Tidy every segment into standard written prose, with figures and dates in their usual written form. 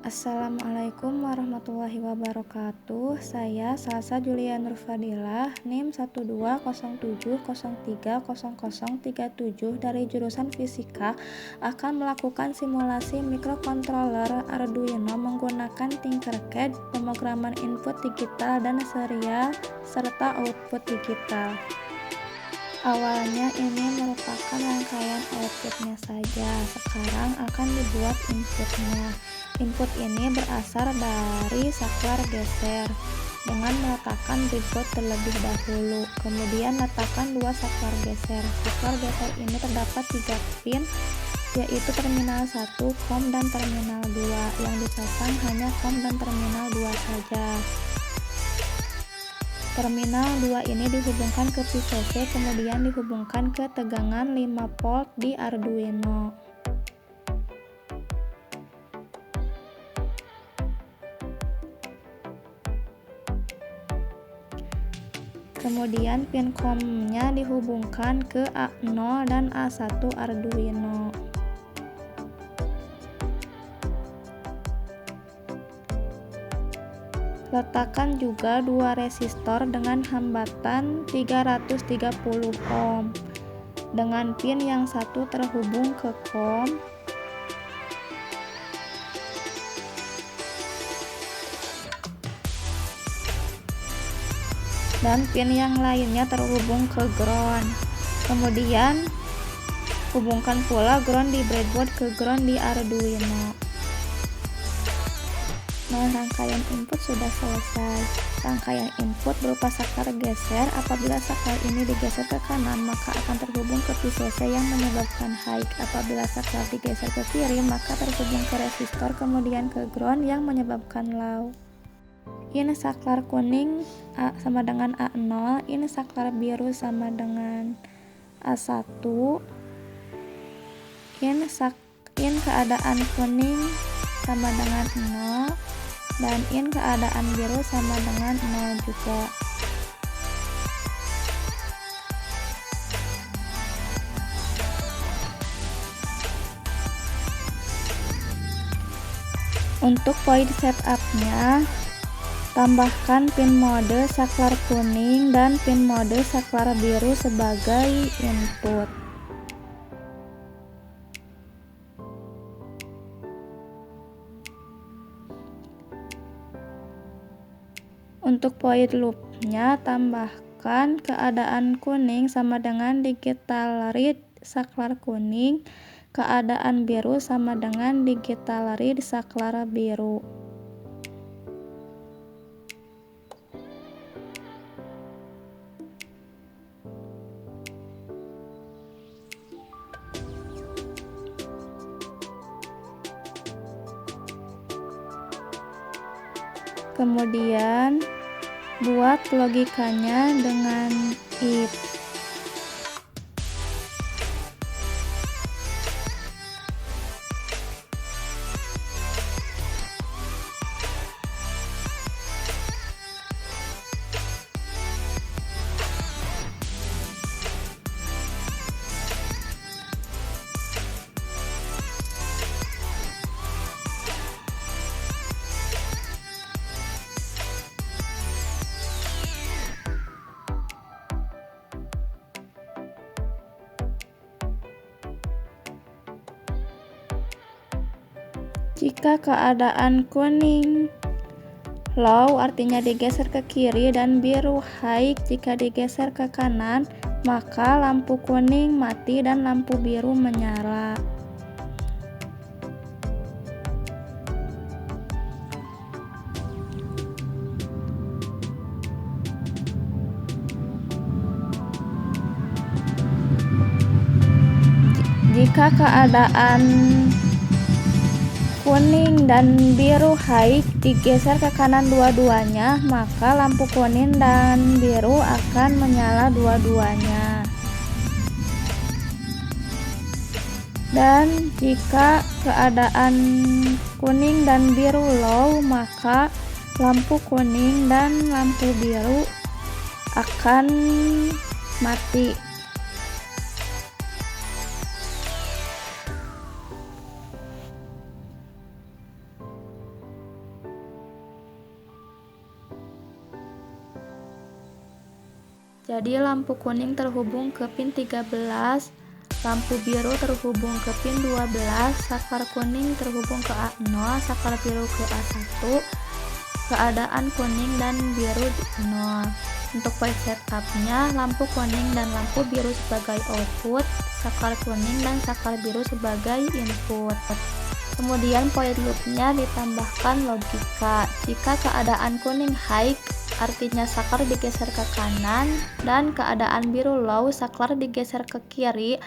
Assalamualaikum warahmatullahi wabarakatuh. Saya Salsa Julia Nurfadilah, NIM 12070300037 dari jurusan Fisika, akan melakukan simulasi mikrokontroler Arduino menggunakan Tinkercad, pemrograman input digital dan serial serta output digital. Awalnya ini merupakan rangkaian outputnya saja. Sekarang akan dibuat inputnya. Input ini berasal dari saklar geser dengan meletakkan breadboard terlebih dahulu. Kemudian letakkan dua saklar geser. Saklar geser ini terdapat 3 pin, yaitu terminal 1, COM, dan terminal 2. Yang dipasang hanya COM dan terminal 2 saja. Terminal 2 ini dihubungkan ke PCC, kemudian dihubungkan ke tegangan 5 volt di Arduino. Kemudian pin COM-nya dihubungkan ke A0 dan A1 Arduino. Letakkan juga dua resistor dengan hambatan 330 ohm. Dengan pin yang satu terhubung ke COM dan pin yang lainnya terhubung ke ground. Kemudian hubungkan pula ground di breadboard ke ground di Arduino. Nah, rangkaian input sudah selesai. Rangkaian input berupa saklar geser. Apabila saklar ini digeser ke kanan, maka akan terhubung ke PCC yang menyebabkan high. Apabila saklar digeser ke kiri, maka terhubung ke resistor, kemudian ke ground yang menyebabkan low. In saklar kuning sama dengan A0, in saklar biru sama dengan A1. In keadaan kuning sama dengan 0, dan in keadaan biru sama dengan 0 juga. Untuk point setup-nya, tambahkan pin mode saklar kuning dan pin mode saklar biru sebagai input. Untuk point loop-nya, tambahkan keadaan kuning sama dengan digital read saklar kuning, keadaan biru sama dengan digital read saklar biru. Kemudian buat logikanya dengan if. Jika keadaan kuning low artinya digeser ke kiri dan biru high jika digeser ke kanan, maka lampu kuning mati dan lampu biru menyala. Jika keadaan kuning dan biru high digeser ke kanan dua-duanya, maka lampu kuning dan biru akan menyala dua-duanya. Dan jika keadaan kuning dan biru low, maka lampu kuning dan lampu biru akan mati. Jadi lampu kuning terhubung ke pin 13, lampu biru terhubung ke pin 12, saklar kuning terhubung ke A0, saklar biru ke A1, keadaan kuning dan biru 0. Untuk point setupnya, lampu kuning dan lampu biru sebagai output, saklar kuning dan saklar biru sebagai input. Kemudian point loopnya ditambahkan logika. Jika keadaan kuning high, artinya saklar digeser ke kanan, dan keadaan biru low, saklar digeser ke kiri,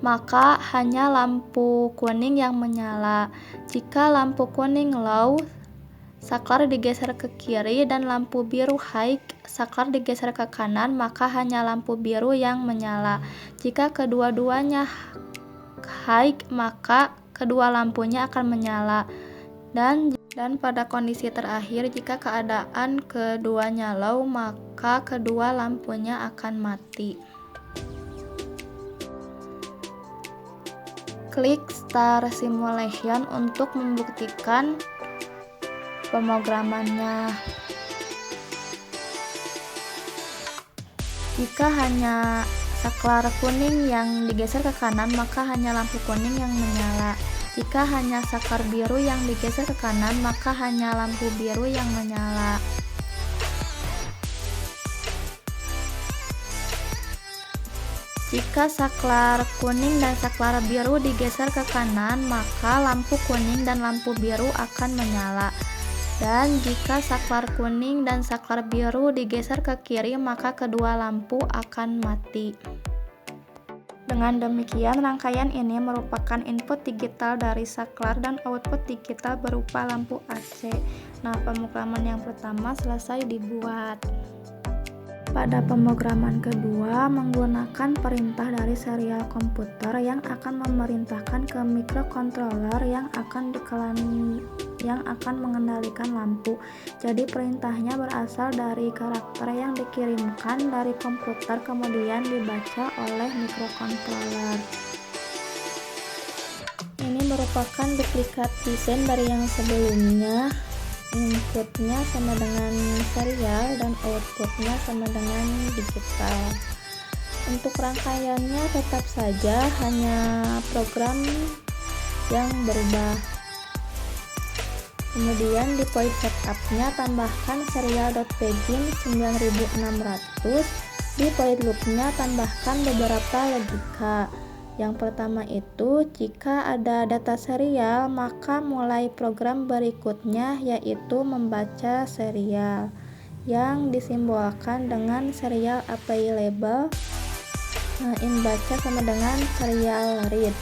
maka hanya lampu kuning yang menyala. Jika lampu kuning low, saklar digeser ke kiri, dan lampu biru high, saklar digeser ke kanan, maka hanya lampu biru yang menyala. Jika kedua-duanya high, maka kedua lampunya akan menyala. Dan pada kondisi terakhir, jika keadaan keduanya low, maka kedua lampunya akan mati. Klik Start Simulation untuk membuktikan pemrogramannya. Jika hanya saklar kuning yang digeser ke kanan, maka hanya lampu kuning yang menyala. Jika hanya saklar biru yang digeser ke kanan, maka hanya lampu biru yang menyala. Jika saklar kuning dan saklar biru digeser ke kanan, maka lampu kuning dan lampu biru akan menyala. Dan jika saklar kuning dan saklar biru digeser ke kiri, maka kedua lampu akan mati. Dengan demikian, rangkaian ini merupakan input digital dari saklar dan output digital berupa lampu AC. Nah, pemrograman yang pertama selesai dibuat. Pada pemrograman kedua, menggunakan perintah dari serial komputer yang akan memerintahkan ke microcontroller yang akan mengendalikan lampu. Jadi perintahnya berasal dari karakter yang dikirimkan dari komputer kemudian dibaca oleh microcontroller. Ini merupakan duplikat desain dari yang sebelumnya. Inputnya sama dengan serial dan outputnya sama dengan digital. Untuk rangkaiannya tetap saja hanya program yang berubah. Kemudian di point setupnya tambahkan serial.begin 9600. Di point loopnya tambahkan beberapa logika. Yang pertama itu, jika ada data serial, maka mulai program berikutnya yaitu membaca serial yang disimbolkan dengan serial available. In baca sama dengan serial read.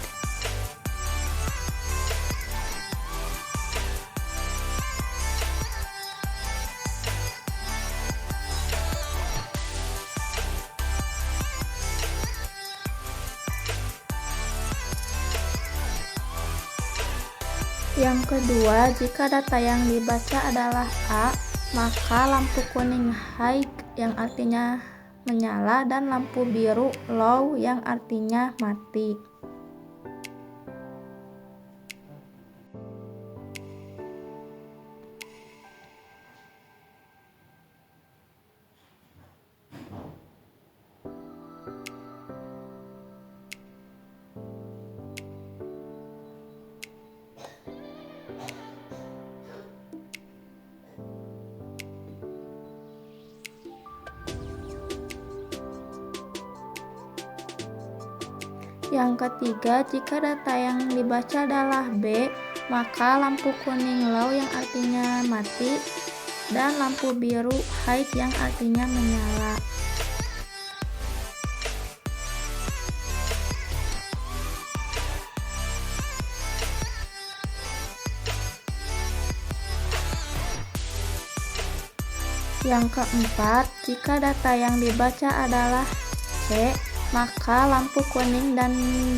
Yang kedua, jika data yang dibaca adalah A, maka lampu kuning high yang artinya menyala dan lampu biru low yang artinya mati. Yang ketiga, jika data yang dibaca adalah B, maka lampu kuning low yang artinya mati dan lampu biru high yang artinya menyala. Yang keempat, jika data yang dibaca adalah C, maka lampu kuning dan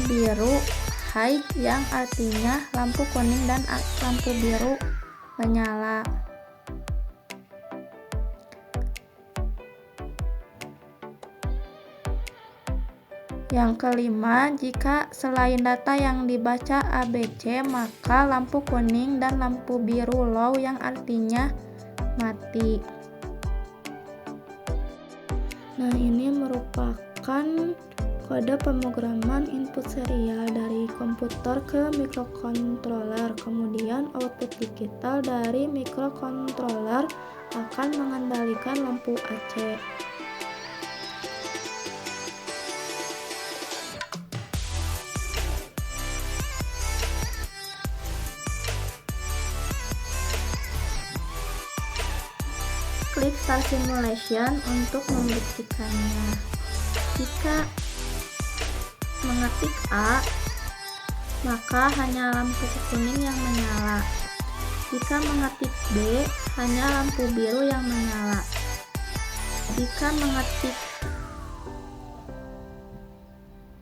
biru high yang artinya lampu kuning dan lampu biru menyala. Yang kelima, jika selain data yang dibaca ABC, maka lampu kuning dan lampu biru low yang artinya mati. Nah, ini merupakan kode pemrograman input serial dari komputer ke microcontroller. Kemudian output digital dari microcontroller akan mengendalikan lampu AC. Klik Start Simulation untuk membuktikannya. Jika mengetik A, maka hanya lampu kuning yang menyala. Jika mengetik B, hanya lampu biru yang menyala. Jika mengetik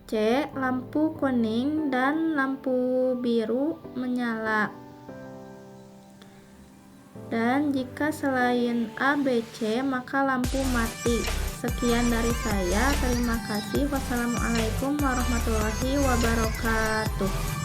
C, lampu kuning dan lampu biru menyala. Dan jika selain A, B, C, maka lampu mati. Sekian dari saya. Terima kasih. Wassalamualaikum warahmatullahi wabarakatuh.